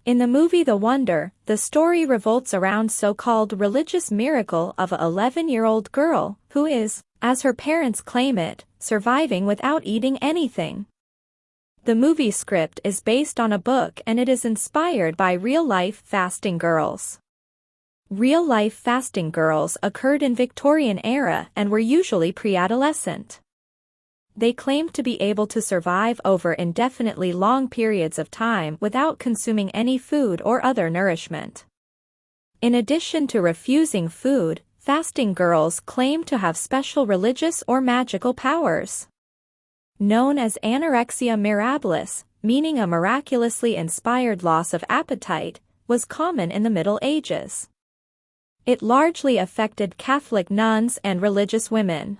In the movie The Wonder, the story revolves around so-called religious miracle of a 11-year-old girl who is, as her parents claim it, surviving without eating anything. The movie script is based on a book and it is inspired by real-life fasting girls. Real-life fasting girls occurred in Victorian era and were usually pre-adolescent. They claimed to be able to survive over indefinitely long periods of time without consuming any food or other nourishment. In addition to refusing food, fasting girls claim to have special religious or magical powers. Known as anorexia mirabilis, meaning a miraculously inspired loss of appetite, was common in the Middle Ages. It largely affected Catholic nuns and religious women.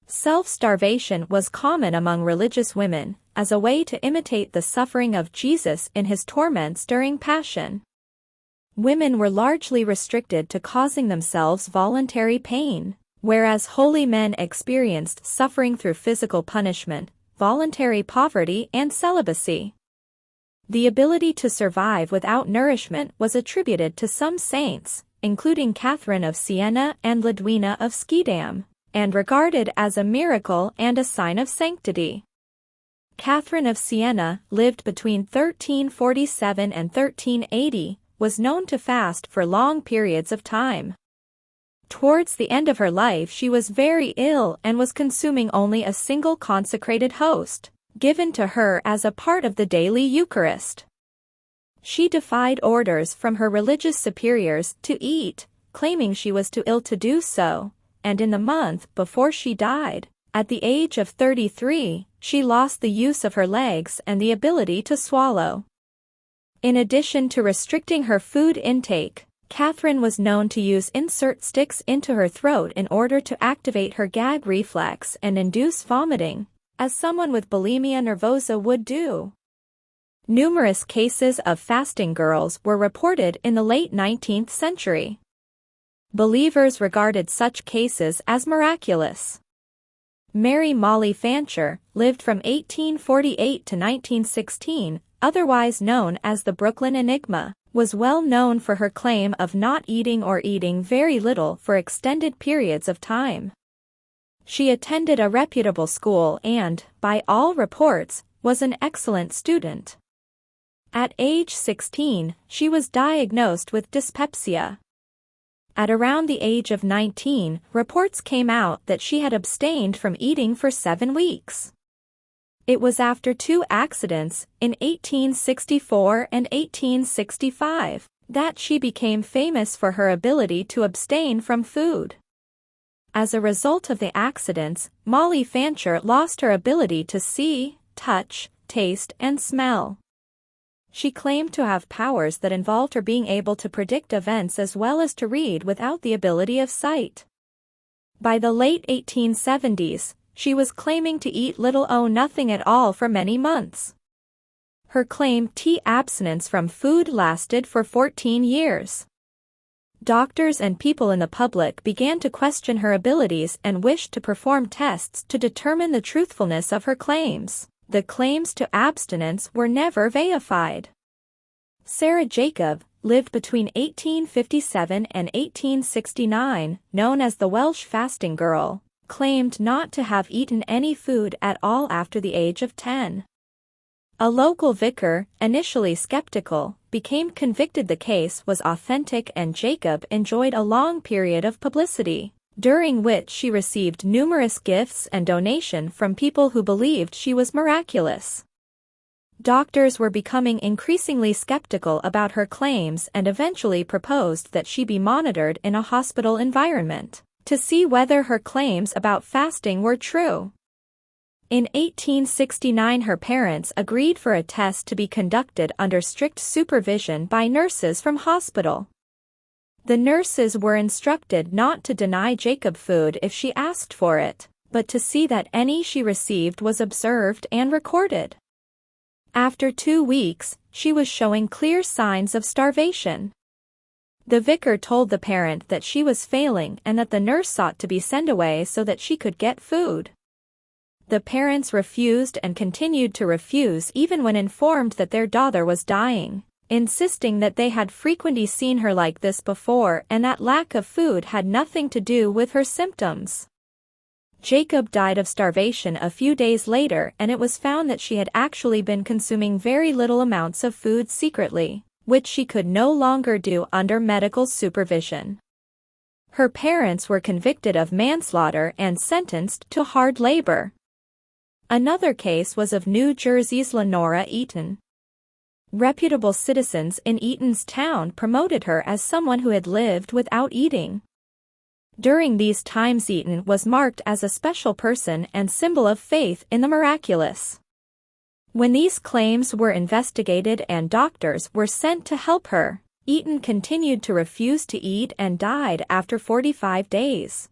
Self-starvation was common among religious women, as a way to imitate the suffering of Jesus in his torments during Passion. Women were largely restricted to causing themselves voluntary pain, whereas holy men experienced suffering through physical punishment, voluntary poverty and celibacy. The ability to survive without nourishment was attributed to some saints, including Catherine of Siena and Ludwina of Schiedam, and regarded as a miracle and a sign of sanctity. Catherine of Siena, lived between 1347 and 1380, was known to fast for long periods of time. Towards the end of her life she was very ill and was consuming only a single consecrated host, given to her as a part of the daily Eucharist. She defied orders from her religious superiors to eat, claiming she was too ill to do so, and in the month before she died, at the age of 33, she lost the use of her legs and the ability to swallow. In addition to restricting her food intake, Catherine was known to use insert sticks into her throat in order to activate her gag reflex and induce vomiting, as someone with bulimia nervosa would do. Numerous cases of fasting girls were reported in the late 19th century. Believers regarded such cases as miraculous. Mary Molly Fancher lived from 1848 to 1916, otherwise known as the Brooklyn Enigma, was well known for her claim of not eating or eating very little for extended periods of time. She attended a reputable school and, by all reports, was an excellent student. At age 16, she was diagnosed with dyspepsia. At around the age of 19, reports came out that she had abstained from eating for 7 weeks. It was after 2 accidents, in 1864 and 1865, that she became famous for her ability to abstain from food. As a result of the accidents, Molly Fancher lost her ability to see, touch, taste, and smell. She claimed to have powers that involved her being able to predict events as well as to read without the ability of sight. By the late 1870s, she was claiming to eat little or nothing at all for many months. Her claim to abstinence from food lasted for 14 years. Doctors and people in the public began to question her abilities and wished to perform tests to determine the truthfulness of her claims. The claims to abstinence were never verified. Sarah Jacob, lived between 1857 and 1869, known as the Welsh fasting girl, claimed not to have eaten any food at all after the age of 10. A local vicar, initially skeptical, became convinced the case was authentic and Jacob enjoyed a long period of publicity, during which she received numerous gifts and donations from people who believed she was miraculous. Doctors were becoming increasingly skeptical about her claims and eventually proposed that she be monitored in a hospital environment to see whether her claims about fasting were true. In 1869, her parents agreed for a test to be conducted under strict supervision by nurses from hospital. The nurses were instructed not to deny Jacob food if she asked for it, but to see that any she received was observed and recorded. After 2 weeks, she was showing clear signs of starvation. The vicar told the parent that she was failing and that the nurse sought to be sent away so that she could get food. The parents refused and continued to refuse even when informed that their daughter was dying, insisting that they had frequently seen her like this before and that lack of food had nothing to do with her symptoms. Jacob died of starvation a few days later, and it was found that she had actually been consuming very little amounts of food secretly, which she could no longer do under medical supervision. Her parents were convicted of manslaughter and sentenced to hard labor. Another case was of New Jersey's Lenora Eaton. Reputable citizens in Eaton's town promoted her as someone who had lived without eating. During these times, Eaton was marked as a special person and symbol of faith in the miraculous. When these claims were investigated and doctors were sent to help her, Eaton continued to refuse to eat and died after 45 days.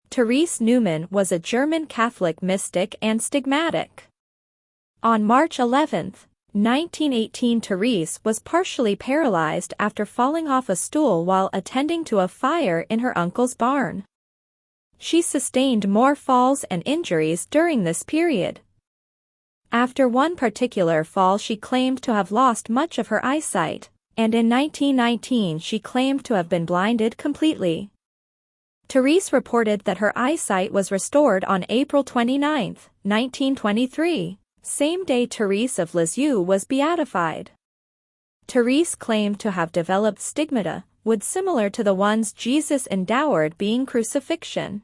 Therese Neumann was a German Catholic mystic and stigmatic. On March 11, 1918, Therese was partially paralyzed after falling off a stool while attending to a fire in her uncle's barn. She sustained more falls and injuries during this period. After one particular fall, she claimed to have lost much of her eyesight, and in 1919 she claimed to have been blinded completely. Therese reported that her eyesight was restored on April 29, 1923. Same day Therese of Lisieux was beatified. Therese claimed to have developed stigmata, wood similar to the ones Jesus endured being crucifixion.